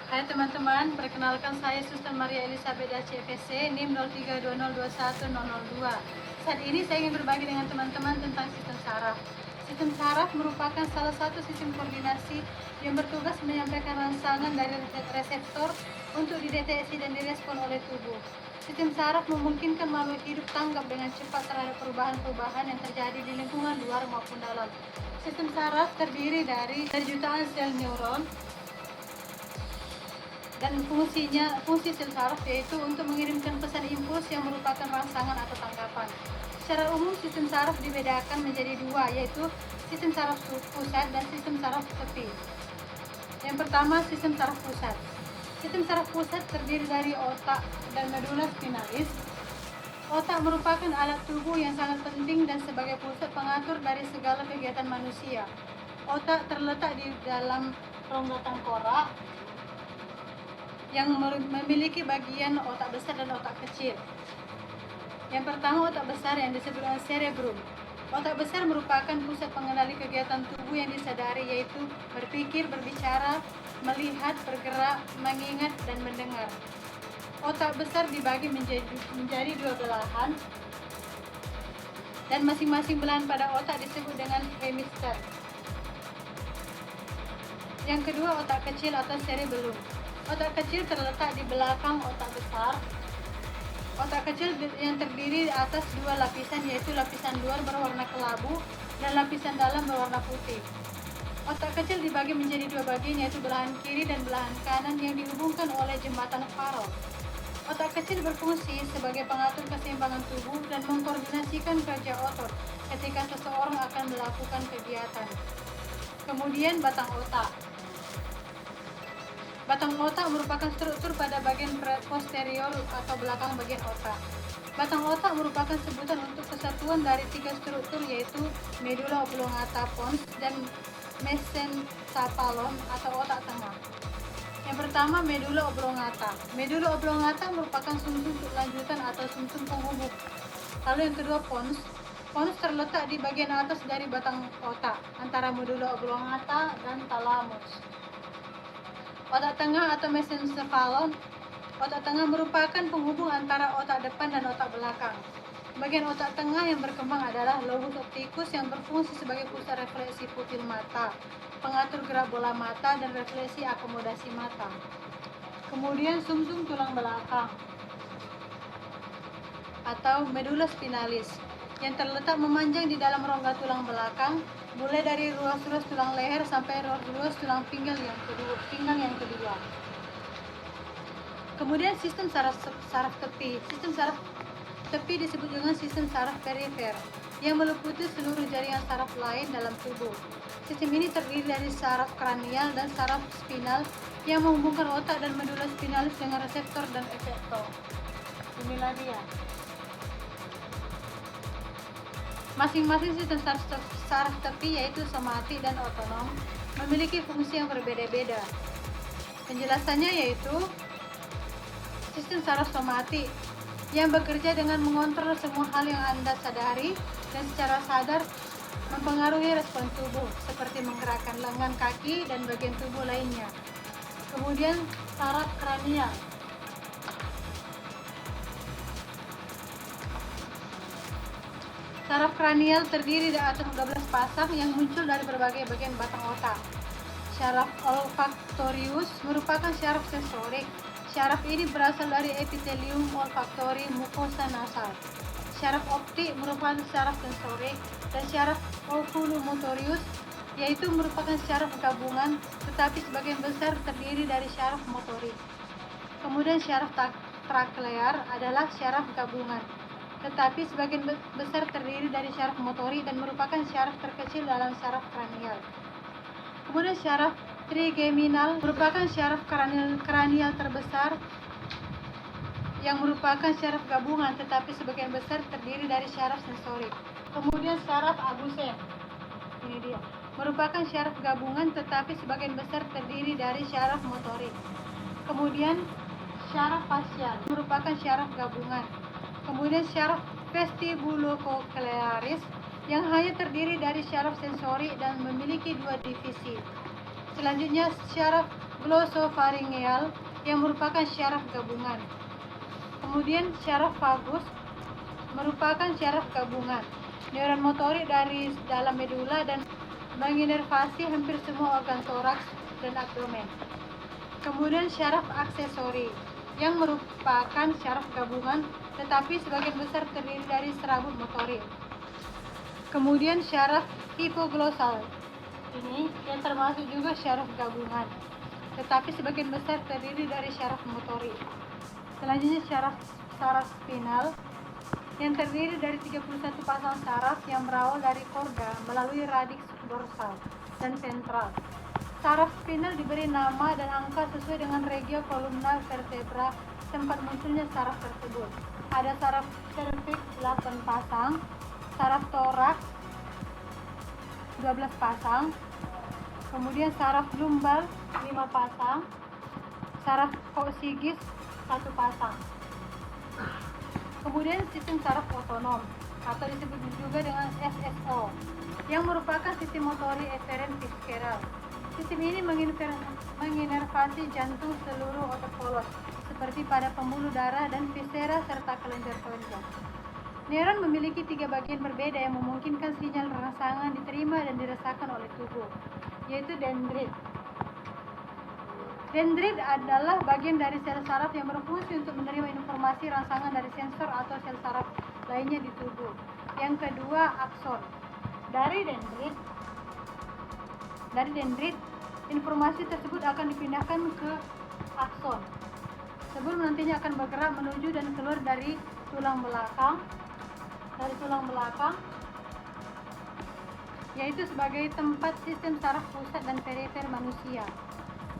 Hai teman-teman, perkenalkan saya Suster Maria Elizabeth CFC, NIM 0320210002. Saat ini saya ingin berbagi dengan teman-teman tentang sistem saraf. Sistem saraf merupakan salah satu sistem koordinasi yang bertugas menyampaikan rangsangan dari reseptor untuk dideteksi dan direspon oleh tubuh. Sistem saraf memungkinkan makhluk hidup tanggap dengan cepat terhadap perubahan-perubahan yang terjadi di lingkungan luar maupun dalam. Sistem saraf terdiri dari jutaan sel neuron, dan fungsi sel saraf yaitu untuk mengirimkan pesan impuls yang merupakan rangsangan atau tanggapan. Secara umum sistem saraf dibedakan menjadi dua, yaitu sistem saraf pusat dan sistem saraf tepi. Yang pertama, sistem saraf pusat. Sistem saraf pusat terdiri dari otak dan medula spinalis. Otak merupakan alat tubuh yang sangat penting dan sebagai pusat pengatur dari segala kegiatan manusia. Otak terletak di dalam rongga tengkorak yang memiliki bagian otak besar dan otak kecil. Yang pertama, otak besar yang disebut dengan cerebrum. Otak besar merupakan pusat pengendali kegiatan tubuh yang disadari, yaitu berpikir, berbicara, melihat, bergerak, mengingat, dan mendengar. Otak besar dibagi menjadi dua belahan, dan masing-masing belahan pada otak disebut dengan hemisfer. Yang kedua, otak kecil atau cerebellum. Otak kecil terletak di belakang otak besar. Otak kecil yang terdiri atas dua lapisan, yaitu lapisan luar berwarna kelabu dan lapisan dalam berwarna putih. Otak kecil dibagi menjadi dua bagian, yaitu belahan kiri dan belahan kanan yang dihubungkan oleh jembatan Farol. Otak kecil berfungsi sebagai pengatur keseimbangan tubuh dan mengkoordinasikan kerja otot ketika seseorang akan melakukan kegiatan. Kemudian batang otak. Batang otak merupakan struktur pada bagian posterior atau belakang bagian otak. Batang otak merupakan sebutan untuk kesatuan dari tiga struktur, yaitu medulla oblongata pons dan mesencephalon atau otak tengah. Yang pertama, medulla oblongata. Medulla oblongata merupakan sumsum lanjutan atau sumsum penghubung. Lalu yang kedua, pons. Pons terletak di bagian atas dari batang otak, antara medulla oblongata dan thalamus. Otak tengah atau mesencephalon. Otak tengah merupakan penghubung antara otak depan dan otak belakang. Bagian otak tengah yang berkembang adalah lobus opticus yang berfungsi sebagai pusat refleksi pupil mata, pengatur gerak bola mata, dan refleksi akomodasi mata. Kemudian sumsum tulang belakang atau medulla spinalis yang terletak memanjang di dalam rongga tulang belakang, mulai dari ruas-ruas tulang leher sampai ruas tulang pinggang yang kedua. Kemudian sistem saraf tepi. Sistem saraf tepi disebut dengan sistem saraf perifer yang meliputi seluruh jaringan saraf lain dalam tubuh. Sistem ini terdiri dari saraf kranial dan saraf spinal yang menghubungkan otak dan medulla spinalis dengan reseptor dan efektor. Inilah dia. Masing-masing sistem saraf tepi, yaitu somatik dan otonom, memiliki fungsi yang berbeda-beda. Penjelasannya yaitu sistem saraf somatik yang bekerja dengan mengontrol semua hal yang Anda sadari dan secara sadar mempengaruhi respon tubuh, seperti menggerakkan lengan, kaki, dan bagian tubuh lainnya. Kemudian saraf kranial. Saraf kranial terdiri dari atas 12 pasang yang muncul dari berbagai bagian batang otak. Syaraf olfaktorius merupakan syaraf sensorik. Syaraf ini berasal dari epitelium olfaktori mukosa nasal. Syaraf optik merupakan syaraf sensorik, dan syaraf oculomotorius yaitu merupakan syaraf gabungan, tetapi sebagian besar terdiri dari syaraf motorik. Kemudian syaraf traklear adalah syaraf gabungan, tetapi sebagian besar terdiri dari syaraf motorik dan merupakan syaraf terkecil dalam syaraf kranial. Kemudian syaraf trigeminal merupakan syaraf kranial terbesar yang merupakan syaraf gabungan, tetapi sebagian besar terdiri dari syaraf sensorik. Kemudian syaraf abusen, ini dia, merupakan syaraf gabungan, tetapi sebagian besar terdiri dari syaraf motorik. Kemudian syaraf fasial merupakan syaraf gabungan. Kemudian syaraf vestibulococlearis yang hanya terdiri dari syaraf sensorik dan memiliki dua divisi. Selanjutnya syaraf glosopharyngeal yang merupakan syaraf gabungan. Kemudian syaraf vagus merupakan syaraf gabungan neuron motorik dari dalam medula dan menginervasi hampir semua organ toraks dan abdomen. Kemudian syaraf aksesori yang merupakan syaraf gabungan tetapi sebagian besar terdiri dari serabut motorik. Kemudian syaraf hipoglossal ini yang termasuk juga syaraf gabungan tetapi sebagian besar terdiri dari syaraf motorik. Selanjutnya saraf spinal yang terdiri dari 31 pasang saraf yang berawal dari korda melalui radix dorsal dan ventral. Saraf spinal diberi nama dan angka sesuai dengan regio kolumna vertebra tempat munculnya saraf tersebut. Ada saraf cervix 8 pasang, saraf toraks 12 pasang, kemudian saraf lumbar 5 pasang, saraf coccygeus 1 pasang. Kemudian sistem saraf otonom atau disebut juga dengan SSO yang merupakan sistem motorik eferen visceral. Sistem ini menginervasi jantung, seluruh otot polos seperti pada pembuluh darah dan viscera serta kelenjar-kelenjar. Neuron memiliki 3 bagian berbeda yang memungkinkan sinyal rangsangan diterima dan dirasakan oleh tubuh, yaitu dendrit. Dendrit adalah bagian dari sel saraf yang berfungsi untuk menerima informasi rangsangan dari sensor atau sel saraf lainnya di tubuh. Yang kedua, akson. Dari dendrit, informasi tersebut akan dipindahkan ke akson sebelum nantinya akan bergerak menuju dan keluar dari tulang belakang, yaitu sebagai tempat sistem saraf pusat dan perifer manusia.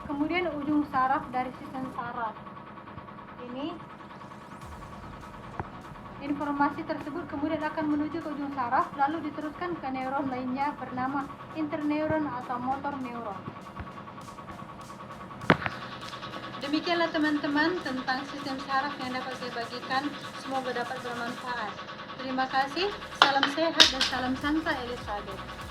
Kemudian ujung saraf dari sistem saraf ini, informasi tersebut kemudian akan menuju ke ujung saraf lalu diteruskan ke neuron lainnya bernama interneuron atau motor neuron. Demikianlah teman-teman tentang sistem saraf yang dapat saya bagikan, semoga dapat bermanfaat. Terima kasih, salam sehat dan salam Santa Elizabeth.